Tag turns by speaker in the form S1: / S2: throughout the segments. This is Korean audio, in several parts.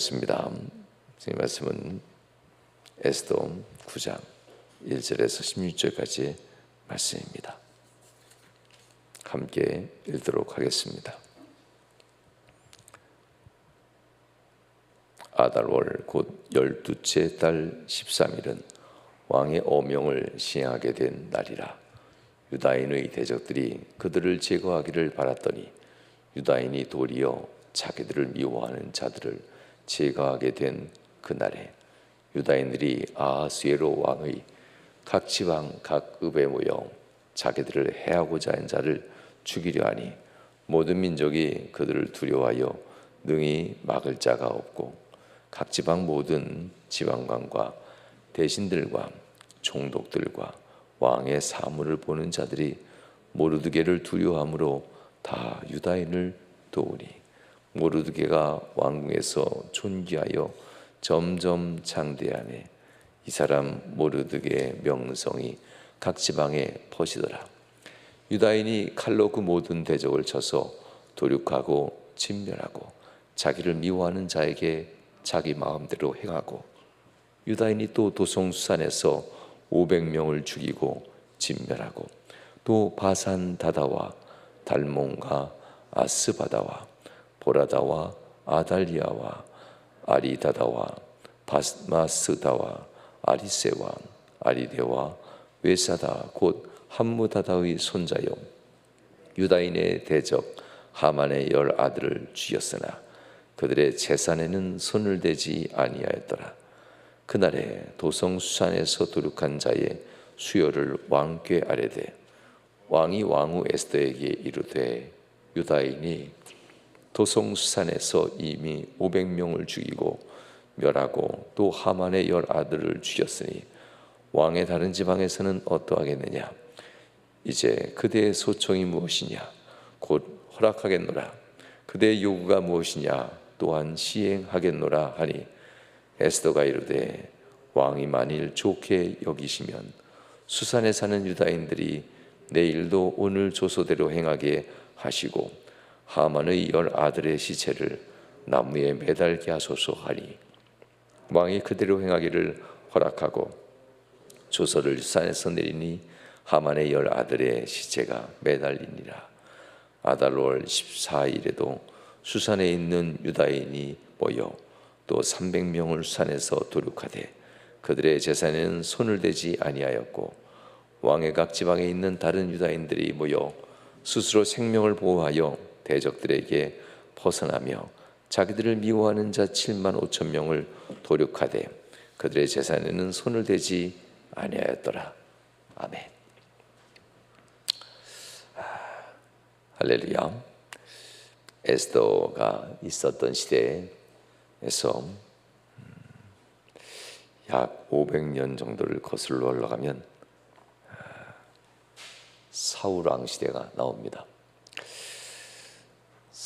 S1: 습니다. 이 말씀은 에스더 9장 1절에서 16절까지 말씀입니다. 함께 읽도록 하겠습니다. 아달월 곧 12째 달 13일은 왕의 어명을 시행하게 된 날이라. 유다인의 대적들이 그들을 제거하기를 바랐더니 유다인이 도리어 자기들을 미워하는 자들을 제거하게 된 그날에 유다인들이 아하수에로 왕의 각 지방 각 읍에 모여 자기들을 해하고자 한 자를 죽이려 하니 모든 민족이 그들을 두려워하여 능히 막을 자가 없고 각 지방 모든 지방관과 대신들과 총독들과 왕의 사물을 보는 자들이 모르드게를 두려워함으로 다 유다인을 도우니 모르드게가 왕궁에서 존귀하여 점점 장대하매 이 사람 모르드게의 명성이 각 지방에 퍼지더라. 유다인이 칼로 그 모든 대적을 쳐서 도륙하고 진멸하고 자기를 미워하는 자에게 자기 마음대로 행하고 유다인이 또 도성수산에서 500명을 죽이고 진멸하고 또 바산 다다와 달몬과 아스바다와 보라다와 아달리아와 아리다다와 바스마스다와 아리세와 아리데와 외사다 곧 함무다다의 손자여 유다인의 대적 하만의 10아들을 죽였으나 그들의 재산에는 손을 대지 아니하였더라. 그날에 도성수산에서 도륙한 자의 수요를 왕께 아뢰되 왕이 왕후 에스더에게 이르되 유다인이 도성수산에서 이미 500명을 죽이고 멸하고 또 하만의 10아들을 죽였으니 왕의 다른 지방에서는 어떠하겠느냐. 이제 그대의 소청이 무엇이냐. 곧 허락하겠노라. 그대의 요구가 무엇이냐. 또한 시행하겠노라 하니 에스더가 이르되 왕이 만일 좋게 여기시면 수산에 사는 유다인들이 내일도 오늘 조소대로 행하게 하시고 하만의 10아들의 시체를 나무에 매달게 하소서 하니 왕이 그대로 행하기를 허락하고 조서를 수산에서 내리니 하만의 10아들의 시체가 매달리니라. 아달월 14일에도 수산에 있는 유다인이 모여 또 300명을 수산에서 도륙하되 그들의 재산에는 손을 대지 아니하였고 왕의 각 지방에 있는 다른 유다인들이 모여 스스로 생명을 보호하여 대적들에게 벗어나며 자기들을 미워하는 자 7만 5천 명을 도륙하되 그들의 재산에는 손을 대지 아니하였더라. 아멘. 할렐루야. 에스더가 있었던 시대에서 약 500년 정도를 거슬러 올라가면 사울 왕 시대가 나옵니다.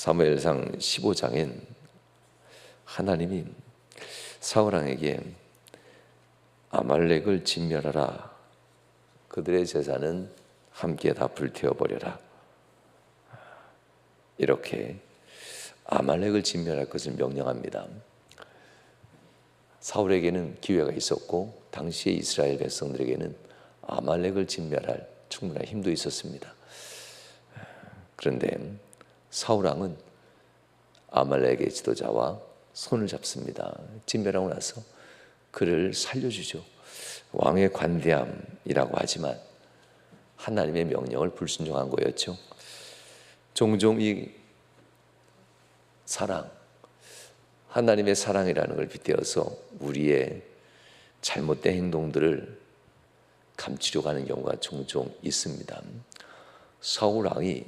S1: 사무엘상 15장엔 하나님이 사울 왕에게 아말렉을 진멸하라. 그들의 재산은 함께 다 불태워버려라. 이렇게 아말렉을 진멸할 것을 명령합니다. 사울에게는 기회가 있었고 당시의 이스라엘 백성들에게는 아말렉을 진멸할 충분한 힘도 있었습니다. 그런데 사울 왕은 아말렉의 지도자와 손을 잡습니다. 진멸하고 나서 그를 살려주죠. 왕의 관대함이라고 하지만 하나님의 명령을 불순종한 거였죠. 종종 이 사랑, 하나님의 사랑이라는 걸 빗대어서 우리의 잘못된 행동들을 감추려고 하는 경우가 종종 있습니다. 사울 왕이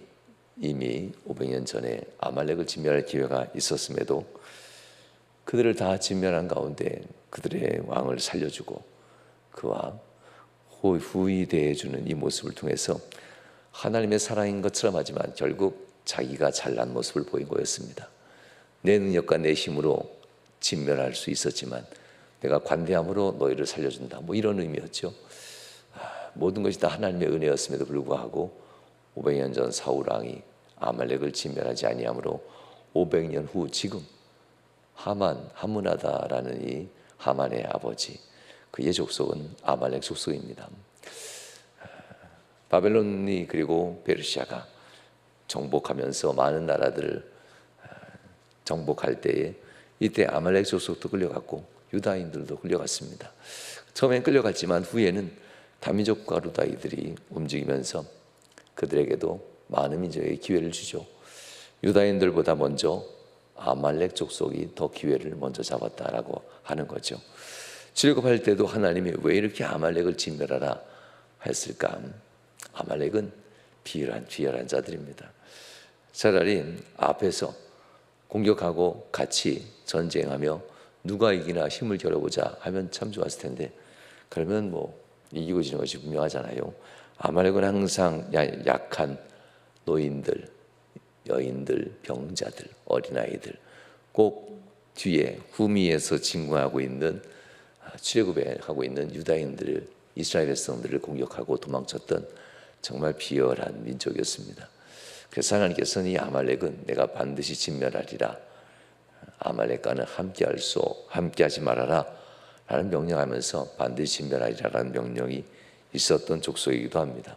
S1: 이미 500년 전에 아말렉을 진멸할 기회가 있었음에도 그들을 다 진멸한 가운데 그들의 왕을 살려주고 그와 후히 대해주는 이 모습을 통해서 하나님의 사랑인 것처럼 하지만 결국 자기가 잘난 모습을 보인 거였습니다. 내 능력과 내 힘으로 진멸할 수 있었지만 내가 관대함으로 너희를 살려준다. 이런 의미였죠. 모든 것이 다 하나님의 은혜였음에도 불구하고 500년 전 사울 왕이 아말렉을 진멸하지 아니하므로 500년 후 지금 하므나다라는 이 하만의 아버지, 그의 족속은 아말렉 족속입니다. 바벨론이 그리고 페르시아가 정복하면서 많은 나라들을 정복할 때에 이때 아말렉 족속도 끌려갔고 유다인들도 끌려갔습니다. 처음엔 끌려갔지만 후에는 다민족과 루다이들이 움직이면서 그들에게도 많은 민족에게 기회를 주죠. 유다인들보다 먼저 아말렉 족속이 더 기회를 먼저 잡았다라고 하는 거죠. 출애굽할 때도 하나님이 왜 이렇게 아말렉을 진멸하라 했을까? 아말렉은 비열한 자들입니다. 차라리 앞에서 공격하고 같이 전쟁하며 누가 이기나 힘을 겨뤄보자 하면 참 좋았을 텐데, 그러면 뭐 이기고 지는 것이 분명하잖아요. 아말렉은 항상 약한 노인들, 여인들, 병자들, 어린아이들, 꼭 뒤에 후미에서 진군하고 있는 출애굽에 하고 있는 유다인들을, 이스라엘 백성들을 공격하고 도망쳤던 정말 비열한 민족이었습니다. 그래서 하나님께서는 이 아말렉은 내가 반드시 진멸하리라, 아말렉과는 함께하지 말아라 라는 명령하면서 반드시 진멸하리라라는 명령이 있었던 족속이기도 합니다.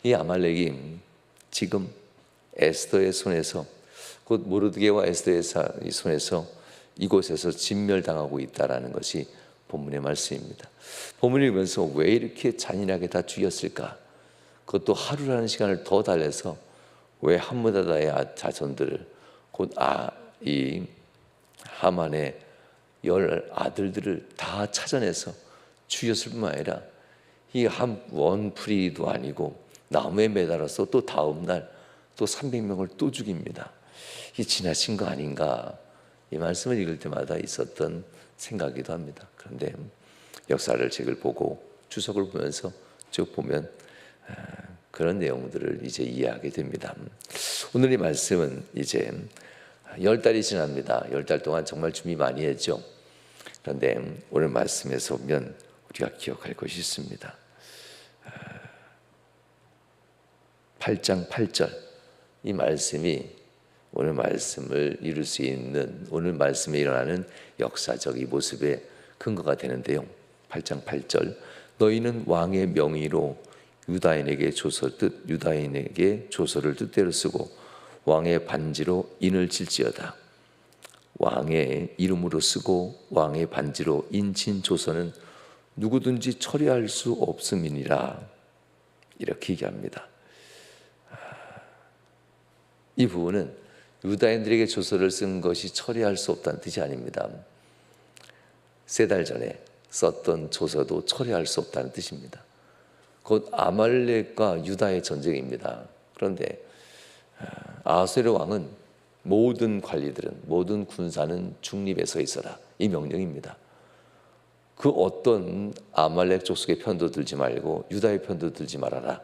S1: 이 아말렉이 지금 에스더의 손에서, 곧 모르드게와 에스더의 손에서 이곳에서 진멸당하고 있다라는 것이 본문의 말씀입니다. 본문을 읽으면서 왜 이렇게 잔인하게 다 죽였을까? 그것도 하루라는 시간을 더 달래서 왜 함므다다의 자손들을, 곧 이 하만의 10 아들들을 다 찾아내서 죽였을 뿐만 아니라 이 한 원풀이도 아니고 나무에 매달아서 또 다음 날 또 300명을 또 죽입니다. 이 지나친 거 아닌가, 이 말씀을 읽을 때마다 있었던 생각이기도 합니다. 그런데 역사를 책을 보고 주석을 보면서 쭉 보면 그런 내용들을 이제 이해하게 됩니다. 오늘 이 말씀은 이제 10달이 지납니다. 10달 동안 정말 준비 많이 했죠. 그런데 오늘 말씀에서 보면 우리가 기억할 것이 있습니다. 8장 8절, 이 말씀이 오늘 말씀을 이룰 수 있는, 오늘 말씀에 일어나는 역사적 이 모습의 근거가 되는데요. 8장 8절, 너희는 왕의 명의로 유다인에게 조서를 뜻대로 쓰고 왕의 반지로 인을 칠지어다. 왕의 이름으로 쓰고 왕의 반지로 인친 조서는 누구든지 처리할 수 없음이니라, 이렇게 얘기합니다. 이 부분은 유다인들에게 조서를 쓴 것이 처리할 수 없다는 뜻이 아닙니다. 3달 전에 썼던 조서도 처리할 수 없다는 뜻입니다. 곧 아말렉과 유다의 전쟁입니다. 그런데 아하수에로 왕은 모든 관리들은, 모든 군사는 중립에 서 있어라, 이 명령입니다. 그 어떤 아말렉 족속의 편도 들지 말고 유다의 편도 들지 말아라.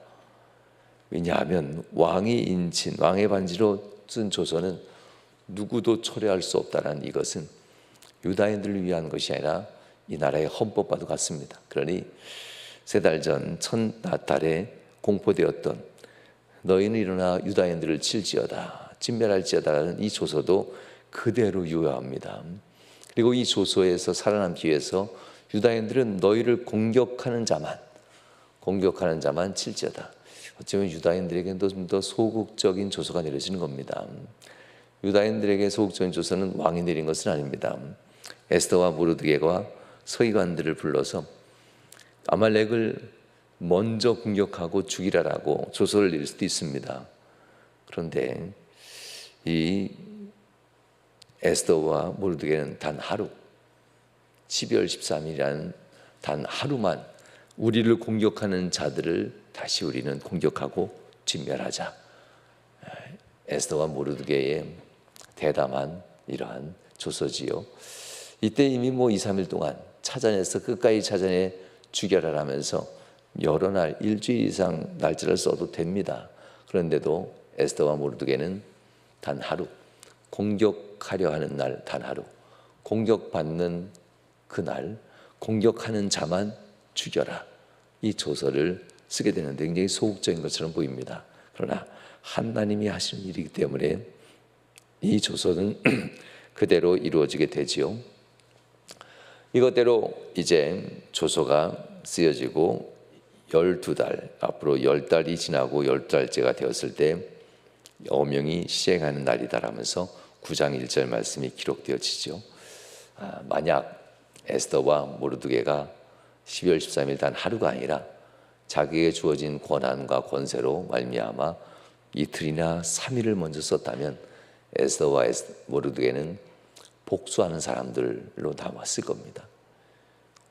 S1: 왜냐하면 왕이 인친, 왕의 반지로 쓴 조서는 누구도 처리할 수 없다는 이것은 유다인들을 위한 것이 아니라 이 나라의 헌법과도 같습니다. 그러니 3달 전 첫달에 공포되었던 너희는 일어나 유다인들을 칠지어다, 진멸할지어다라는 이 조서도 그대로 유효합니다. 그리고 이 조서에서 살아남기 위해서 유다인들은 너희를 공격하는 자만 칠지어다. 어쩌면 유다인들에게는 좀 더 소극적인 조서가 내려지는 겁니다. 유다인들에게 소극적인 조서는 왕이 내린 것은 아닙니다. 에스더와 모르드게가 서기관들을 불러서 아말렉을 먼저 공격하고 죽이라라고 조서를 내릴 수도 있습니다. 그런데 이 에스더와 모르드게는 단 하루, 12월 13일이라는 단 하루만 우리를 공격하는 자들을 다시 우리는 공격하고 진멸하자. 에스더와 모르드게의 대담한 이러한 조서지요. 이때 이미 2, 3일 동안 찾아내서 끝까지 찾아내 죽여라 하면서 여러 날, 일주일 이상 날짜를 써도 됩니다. 그런데도 에스더와 모르드게는 단 하루, 공격하려 하는 날 단 하루, 공격받는 그날 공격하는 자만 죽여라, 이 조서를 쓰게 되는데 굉장히 소극적인 것처럼 보입니다. 그러나 하나님이 하시는 일이기 때문에 이 조서는 그대로 이루어지게 되지요. 이것대로 이제 조서가 쓰여지고 12달, 앞으로 10달이 지나고 10달째가 되었을 때 여명이 시행하는 날이다라면서 9장 1절 말씀이 기록되어지죠. 만약 에스더와 모르드게가 12월 13일 단 하루가 아니라 자기에게 주어진 권한과 권세로 말미암아 이틀이나 3일을 먼저 썼다면 에스더와 모르드게는 복수하는 사람들로 남았을 겁니다.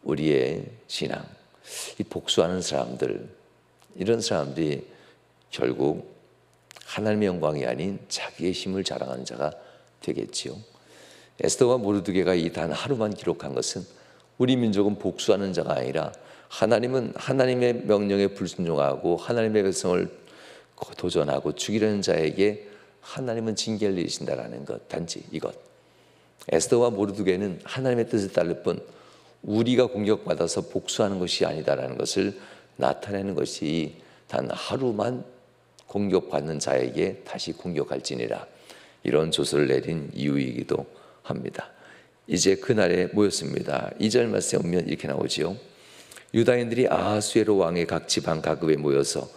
S1: 우리의 신앙, 이 복수하는 사람들, 이런 사람들이 결국 하나님의 영광이 아닌 자기의 힘을 자랑하는 자가 되겠지요. 에스더와 모르드게가 이 단 하루만 기록한 것은 우리 민족은 복수하는 자가 아니라 하나님은 하나님의 명령에 불순종하고 하나님의 백성을 도전하고 죽이려는 자에게 하나님은 징계를 내리신다라는 것, 단지 이것. 에스더와 모르드게는 하나님의 뜻을 따를 뿐 우리가 공격받아서 복수하는 것이 아니다라는 것을 나타내는 것이 단 하루만 공격받는 자에게 다시 공격할지니라, 이런 조서를 내린 이유이기도 합니다. 이제 그날에 모였습니다. 2절 말씀에 보면 이렇게 나오지요. 유다인들이 아하수에로 왕의 각 지방 각읍에 모여서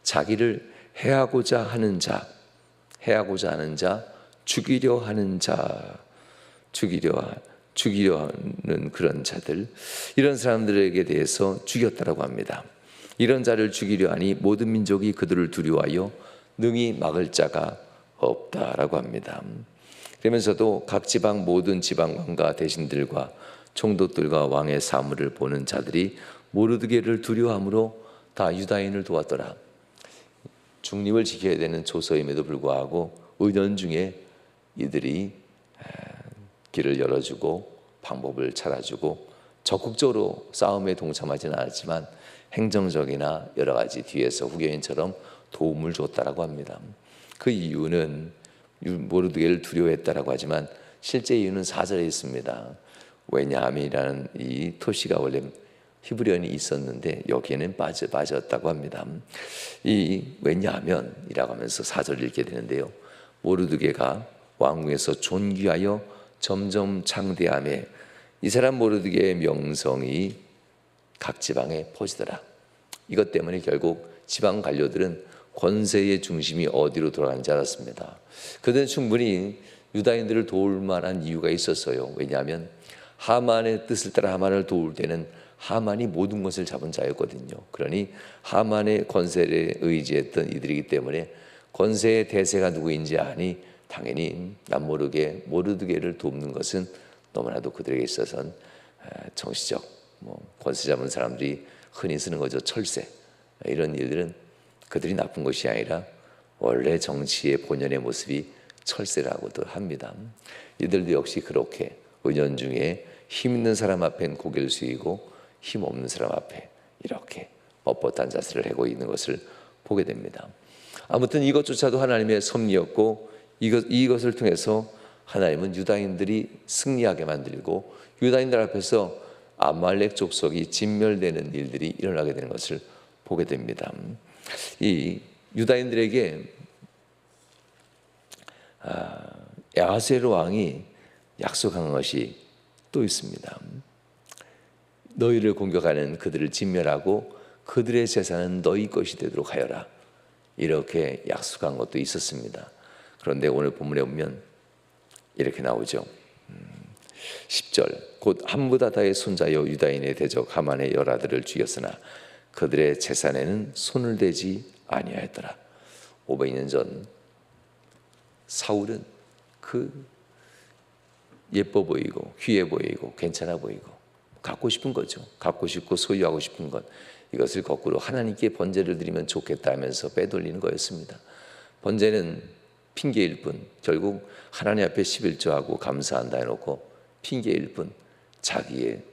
S1: 자기를 해하고자 하는 자, 죽이려 하는 자, 죽이려 하는 그런 자들, 이런 사람들에게 대해서 죽였다라고 합니다. 이런 자를 죽이려 하니 모든 민족이 그들을 두려워하여 능히 막을 자가 없다라고 합니다. 그러면서도 각 지방 모든 지방관과 대신들과 총독들과 왕의 사물을 보는 자들이 모르드게를 두려워함으로 다 유다인을 도왔더라. 중립을 지켜야 되는 조서임에도 불구하고 은연중에 이들이 길을 열어주고 방법을 찾아주고 적극적으로 싸움에 동참하지는 않았지만 행정적이나 여러 가지 뒤에서 후견인처럼 도움을 줬다라고 합니다. 그 이유는 모르드게를 두려워했다라고 하지만 실제 이유는 4절에 있습니다. 왜냐하면이라는 이 토시가 원래 히브리어이 있었는데 여기에는 빠졌다고 합니다. 이 왜냐하면이라고 하면서 4절을 읽게 되는데요. 모르드게가 왕궁에서 존귀하여 점점 창대하며 이 사람 모르드게의 명성이 각 지방에 퍼지더라. 이것 때문에 결국 지방 관료들은 권세의 중심이 어디로 돌아가는지 알았습니다. 그들은 충분히 유다인들을 도울 만한 이유가 있었어요. 왜냐하면 하만의 뜻을 따라 하만을 도울 때는 하만이 모든 것을 잡은 자였거든요. 그러니 하만의 권세를 의지했던 이들이기 때문에 권세의 대세가 누구인지 아니 당연히 남모르게 모르드게를 돕는 것은 너무나도 그들에게 있어서는 정치적 권세 잡은 사람들이 흔히 쓰는 거죠. 철새. 이런 일들은 그들이 나쁜 것이 아니라 원래 정치의 본연의 모습이 철새라고도 합니다. 이들도 역시 그렇게 은연중에 힘 있는 사람 앞엔 고개를 숙이고 힘 없는 사람 앞에 이렇게 뻣뻣한 자세를 하고 있는 것을 보게 됩니다. 아무튼 이것조차도 하나님의 섭리였고 이것을 통해서 하나님은 유다인들이 승리하게 만들고 유다인들 앞에서 아말렉 족속이 진멸되는 일들이 일어나게 되는 것을 보게 됩니다. 이 유다인들에게 야하스에로 왕이 약속한 것이 또 있습니다. 너희를 공격하는 그들을 진멸하고 그들의 재산은 너희 것이 되도록 하여라. 이렇게 약속한 것도 있었습니다. 그런데 오늘 본문에 보면 이렇게 나오죠. 10절 곧 함부다다의 손자여 유다인의 대적 하만의 열아들을 죽였으나 그들의 재산에는 손을 대지 아니하였더라. 500년 전 사울은 그 예뻐 보이고 귀해 보이고 괜찮아 보이고 갖고 싶은 거죠. 갖고 싶고 소유하고 싶은 것, 이것을 거꾸로 하나님께 번제를 드리면 좋겠다 하면서 빼돌리는 거였습니다. 번제는 핑계일 뿐 결국 하나님 앞에 11조하고 감사한다 해놓고 핑계일 뿐 자기의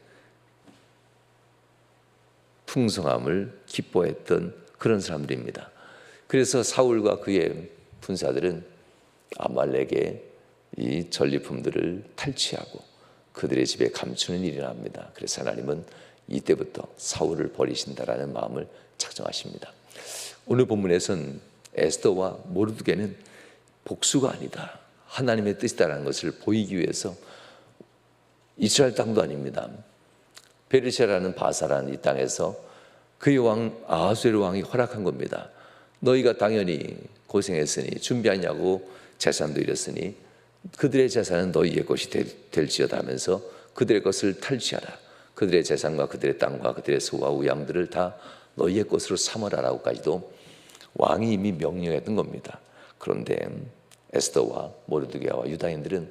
S1: 풍성함을 기뻐했던 그런 사람들입니다. 그래서 사울과 그의 군사들은 아말렉의 이 전리품들을 탈취하고 그들의 집에 감추는 일이 납니다. 그래서 하나님은 이때부터 사울을 버리신다라는 마음을 작정하십니다. 오늘 본문에서는 에스더와 모르드게는 복수가 아니다, 하나님의 뜻이다라는 것을 보이기 위해서 이스라엘 땅도 아닙니다. 페르시아라는 바사라는 이 땅에서 그의 왕 아하수에로 왕이 허락한 겁니다. 너희가 당연히 고생했으니 준비하냐고 재산도 잃었으니 그들의 재산은 너희의 것이 될지어다 하면서 그들의 것을 탈취하라. 그들의 재산과 그들의 땅과 그들의 소와 우양들을 다 너희의 것으로 삼으라라고까지도 왕이 이미 명령했던 겁니다. 그런데 에스더와 모르드게와 유다인들은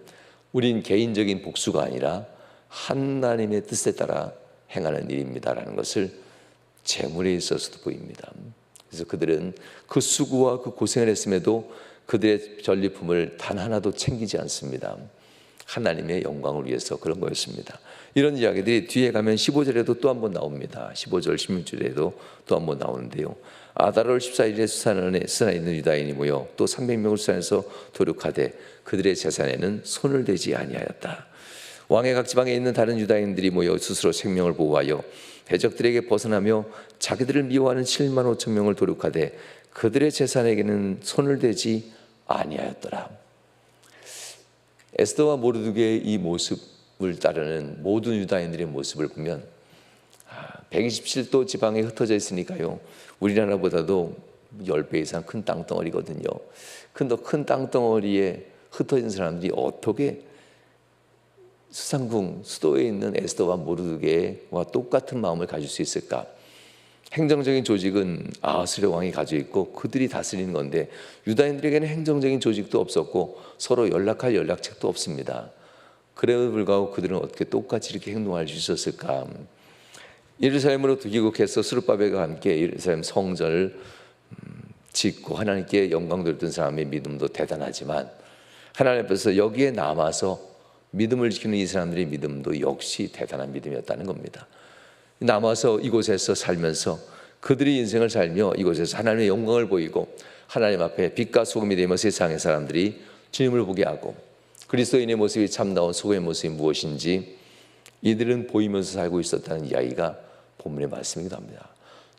S1: 우린 개인적인 복수가 아니라 하나님의 뜻에 따라 행하는 일입니다라는 것을 재물에 있어서도 보입니다. 그래서 그들은 그 수고와 그 고생을 했음에도 그들의 전리품을 단 하나도 챙기지 않습니다. 하나님의 영광을 위해서 그런 거였습니다. 이런 이야기들이 뒤에 가면 15절에도 또 한 번 나옵니다. 15절 16절에도 또 한 번 나오는데요. 아달월 14일에 수산에 있는 유다인이 모여 또 300명을 수산해서 도륙하되 그들의 재산에는 손을 대지 아니하였다. 왕의 각 지방에 있는 다른 유다인들이 모여 스스로 생명을 보호하여 대적들에게 벗어나며 자기들을 미워하는 7만 5천 명을 도륙하되 그들의 재산에게는 손을 대지 아니하였더라. 에스더와 모르드게의 이 모습을 따르는 모든 유다인들의 모습을 보면 127도 지방에 흩어져 있으니까요, 우리나라보다도 10배 이상 큰 땅덩어리거든요. 큰 땅덩어리에 흩어진 사람들이 어떻게 수상궁 수도에 있는 에스더와 모르드게와 똑같은 마음을 가질 수 있을까? 행정적인 조직은 아하수르 왕이 가지고 있고 그들이 다스리는 건데 유다인들에게는 행정적인 조직도 없었고 서로 연락할 연락책도 없습니다. 그래도 불구하고 그들은 어떻게 똑같이 이렇게 행동할 수 있었을까? 예루살렘으로 귀국해서 스룹바벨과 함께 예루살렘 성전을 짓고 하나님께 영광 돌렸던 사람의 믿음도 대단하지만 하나님 앞에서 여기에 남아서 믿음을 지키는 이 사람들의 믿음도 역시 대단한 믿음이었다는 겁니다. 남아서 이곳에서 살면서 그들의 인생을 살며 이곳에서 하나님의 영광을 보이고 하나님 앞에 빛과 소금이 되며 세상의 사람들이 주님을 보게 하고 그리스도인의 모습이 참다운 소금의 모습이 무엇인지 이들은 보이면서 살고 있었다는 이야기가 본문의 말씀이기도 합니다.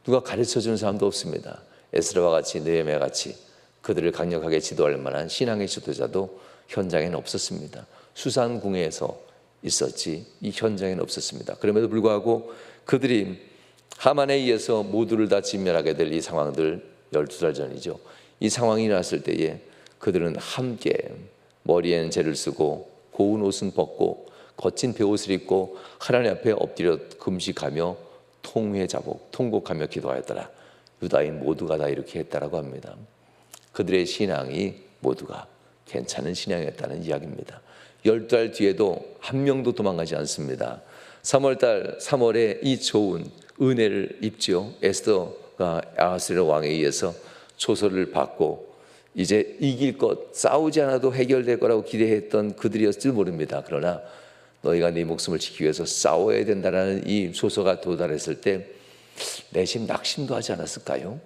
S1: 누가 가르쳐주는 사람도 없습니다. 에스라와 같이 느헤미야 같이 그들을 강력하게 지도할 만한 신앙의 지도자도 현장에는 없었습니다. 수산궁에서 있었지 이 현장에는 없었습니다. 그럼에도 불구하고 그들이 하만에 의해서 모두를 다 진멸하게 될 이 상황들 12달 전이죠. 이 상황이 일어났을 때에 그들은 함께 머리에는 재를 쓰고 고운 옷은 벗고 거친 베옷을 입고 하나님 앞에 엎드려 금식하며 통곡하며 기도하였더라. 유다인 모두가 다 이렇게 했다라고 합니다. 그들의 신앙이 모두가 괜찮은 신앙이었다는 이야기입니다. 10달 뒤에도 한 명도 도망가지 않습니다. 3월에 이 좋은 은혜를 입지요. 에스더가 아하수에로 왕에 의해서 초소를 받고 이제 이길 것, 싸우지 않아도 해결될 거라고 기대했던 그들이었을지 모릅니다. 그러나 너희가 네 목숨을 지키기 위해서 싸워야 된다는 이 초소가 도달했을 때 내심 낙심도 하지 않았을까요?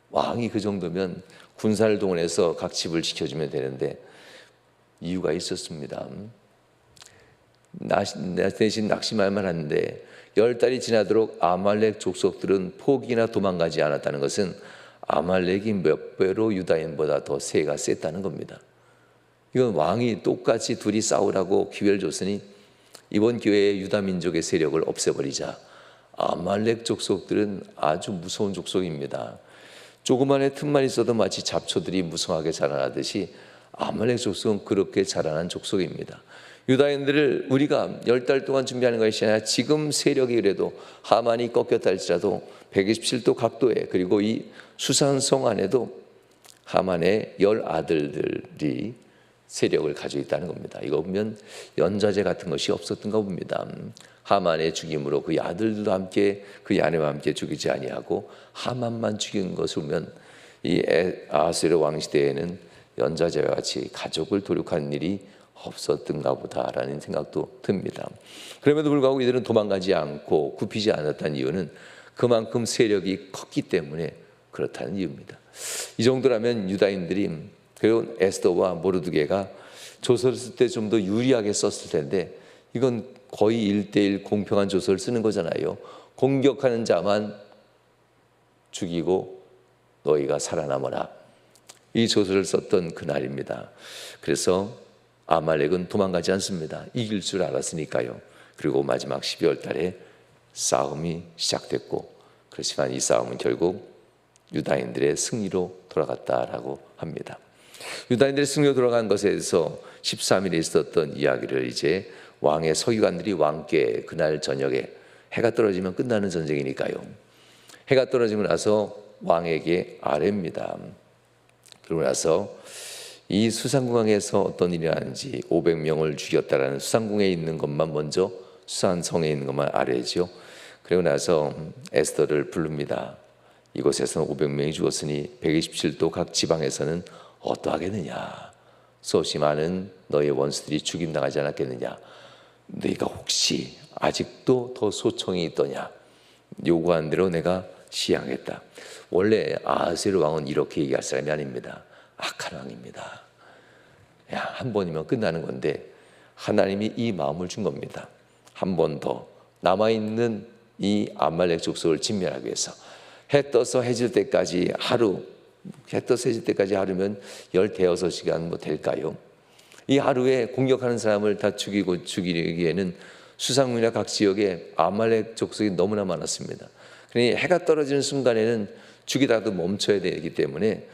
S1: 왕이 그 정도면 군사를 동원해서 각 집을 지켜주면 되는데 이유가 있었습니다. 대신 낙심할 만한데 10달이 지나도록 아말렉 족속들은 포기나 도망가지 않았다는 것은 아말렉이 몇 배로 유다인보다 더 세가 셌다는 겁니다. 이건 왕이 똑같이 둘이 싸우라고 기회를 줬으니 이번 기회에 유다 민족의 세력을 없애버리자. 아말렉 족속들은 아주 무서운 족속입니다. 조그만의 틈만 있어도 마치 잡초들이 무성하게 자라나듯이 아말렉 족속은 그렇게 자라난 족속입니다. 유다인들을 우리가 10달 동안 준비하는 것이 아니라 지금 세력이 그래도 하만이 꺾였다 할지라도 127도 각도에 그리고 이 수산성 안에도 하만의 10아들들이 세력을 가지고 있다는 겁니다. 이거 보면 연좌제 같은 것이 없었던가 봅니다. 하만의 죽임으로 그 아들들도 함께 그 아내와 함께 죽이지 아니하고 하만만 죽인 것을 보면 이 아하수에로 왕 시대에는 연좌제와 같이 가족을 도륙하는 일이 없었던가 보다라는 생각도 듭니다. 그럼에도 불구하고 이들은 도망가지 않고 굽히지 않았다는 이유는 그만큼 세력이 컸기 때문에 그렇다는 이유입니다. 이 정도라면 유다인들이 그리고 에스더와 모르드게가 조서를 쓸 때 좀 더 유리하게 썼을 텐데 이건 거의 1:1 공평한 조서를 쓰는 거잖아요. 공격하는 자만 죽이고 너희가 살아남아라. 이 조서를 썼던 그날입니다. 그래서 아말렉은 도망가지 않습니다. 이길 줄 알았으니까요. 그리고 마지막 12월 달에 싸움이 시작됐고, 그렇지만 이 싸움은 결국 유다인들의 승리로 돌아갔다라고 합니다. 유다인들의 승리로 돌아간 것에 대해서 13일에 있었던 이야기를 이제 왕의 서기관들이 왕께 그날 저녁에 해가 떨어지면 끝나는 전쟁이니까요. 해가 떨어지고 나서 왕에게 아뢰입니다. 그러고 나서 이 수산궁에서 어떤 일이 나는지 500명을 죽였다라는 수산궁에 있는 것만 먼저 수산성에 있는 것만 아뢰죠. 그리고 나서 에스더를 부릅니다. 이곳에서는 500명이 죽었으니 127도 각 지방에서는 어떠하겠느냐. 수없이 많은 너의 원수들이 죽임당하지 않았겠느냐. 너희가 혹시 아직도 더 소청이 있더냐. 요구한 대로 내가 시행하겠다. 원래 아하스웨로 왕은 이렇게 얘기할 사람이 아닙니다. 악한 왕입니다. 한 번이면 끝나는 건데 하나님이 이 마음을 준 겁니다. 한 번 더 남아있는 이 아말렉 족속을 진멸하기 위해서 해 떠서 해질 때까지 하루, 해 떠서 해질 때까지 하루면 16시간 뭐 될까요? 이 하루에 공격하는 사람을 다 죽이기에는 수상문이나 각 지역에 아말렉 족속이 너무나 많았습니다. 그러니 해가 떨어지는 순간에는 죽이다도 멈춰야 되기 때문에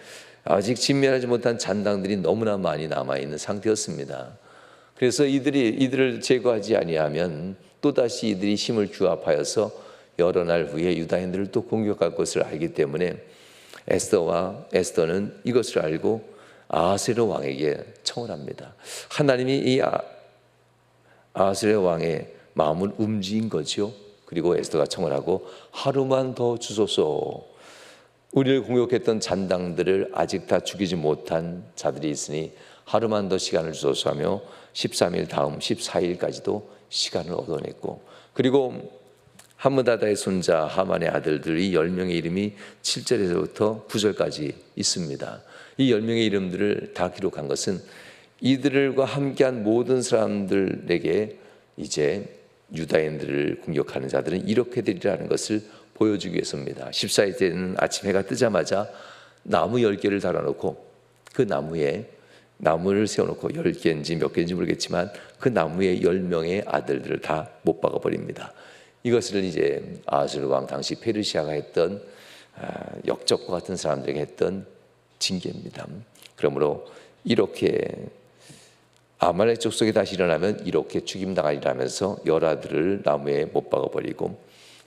S1: 아직 진멸하지 못한 잔당들이 너무나 많이 남아있는 상태였습니다. 그래서 이들을 제거하지 아니하면 또다시 이들이 힘을 규합하여서 여러 날 후에 유다인들을 또 공격할 것을 알기 때문에 에스더는 이것을 알고 아하스웨로 왕에게 청을 합니다. 하나님이 이 아하스웨로 왕의 마음을 움직인 거죠. 그리고 에스더가 청을 하고 하루만 더 주소서. 우리를 공격했던 잔당들을 아직 다 죽이지 못한 자들이 있으니 하루만 더 시간을 주소서 하며 13일 다음 14일까지도 시간을 얻어냈고, 그리고 하므다다의 손자 하만의 아들들이 10명의 이름이 7절에서부터 9절까지 있습니다. 이 10명의 이름들을 다 기록한 것은 이들과 함께한 모든 사람들에게 이제 유다인들을 공격하는 자들은 이렇게 되리라는 것을 보여주기 위해서입니다. 14일 때는 아침 해가 뜨자마자 나무 10개를 달아놓고 그 나무를 세워놓고 10개인지 몇 개인지 모르겠지만 그 나무에 10명의 아들들을 다 못 박아버립니다. 이것을 이제 아하스웨로 왕 당시 페르시아가 했던 역적과 같은 사람들에게 했던 징계입니다. 그러므로 이렇게 아말렉 족속이 다시 일어나면 이렇게 죽임당하리라면서 열아들을 나무에 못 박아버리고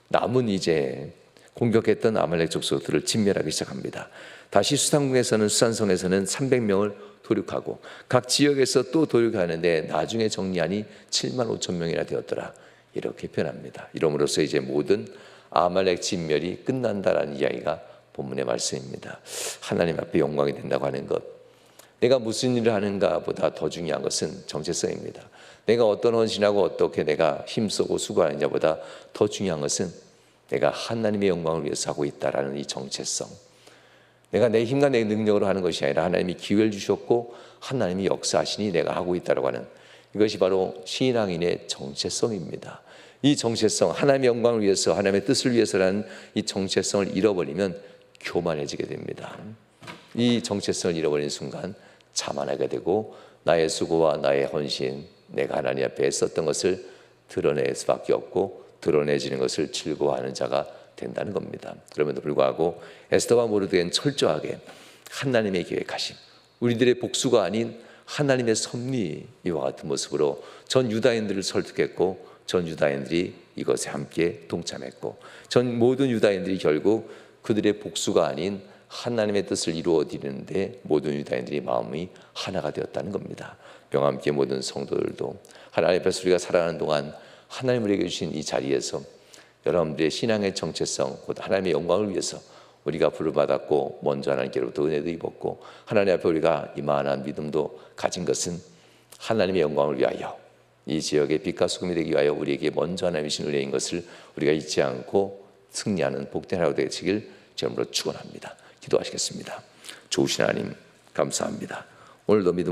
S1: 남은 이제 공격했던 아말렉 족속들을 진멸하기 시작합니다. 다시 수산성에서는 300명을 도륙하고 각 지역에서 또 도륙하는데 나중에 정리하니 7만 5천 명이나 되었더라. 이렇게 표현합니다. 이러므로써 이제 모든 아말렉 진멸이 끝난다라는 이야기가 본문의 말씀입니다. 하나님 앞에 영광이 된다고 하는 것, 내가 무슨 일을 하는가 보다 더 중요한 것은 정체성입니다. 내가 어떤 헌신하고 어떻게 내가 힘쓰고 수고하느냐 보다 더 중요한 것은 내가 하나님의 영광을 위해서 하고 있다라는 이 정체성. 내가 내 힘과 내 능력으로 하는 것이 아니라 하나님이 기회를 주셨고 하나님이 역사하시니 내가 하고 있다고 하는, 이것이 바로 신앙인의 정체성입니다. 이 정체성, 하나님의 영광을 위해서, 하나님의 뜻을 위해서라는 이 정체성을 잃어버리면 교만해지게 됩니다. 이 정체성을 잃어버리는 순간 자만하게 되고 나의 수고와 나의 헌신, 내가 하나님 앞에 했었던 것을 드러낼 수밖에 없고 드러내지는 것을 즐거워하는 자가 된다는 겁니다. 그럼에도 불구하고 에스더와 모르드게는 철저하게 하나님의 계획하심, 우리들의 복수가 아닌 하나님의 섭리, 이와 같은 모습으로 전 유다인들을 설득했고 전 유다인들이 이것에 함께 동참했고 전 모든 유다인들이 결국 그들의 복수가 아닌 하나님의 뜻을 이루어 드리는데 모든 유다인들이 마음이 하나가 되었다는 겁니다. 명함께 모든 성도들도 하나님 앞에서 우리가 살아가는 동안 하나님 우리에게 주신 이 자리에서 여러분들의 신앙의 정체성, 곧 하나님의 영광을 위해서 우리가 부름받았고 먼저 하나님께로부터 은혜도 입었고 하나님 앞에 우리가 이만한 믿음도 가진 것은 하나님의 영광을 위하여, 이 지역의 빛과 소금이 되기 위하여 우리에게 먼저 하나님이 주신 은혜인 것을 우리가 잊지 않고 승리하는 복된 하루 되시길 주님으로 축원합니다. 기도하시겠습니다. 좋으신 하나님 감사합니다. 오늘도 믿음으로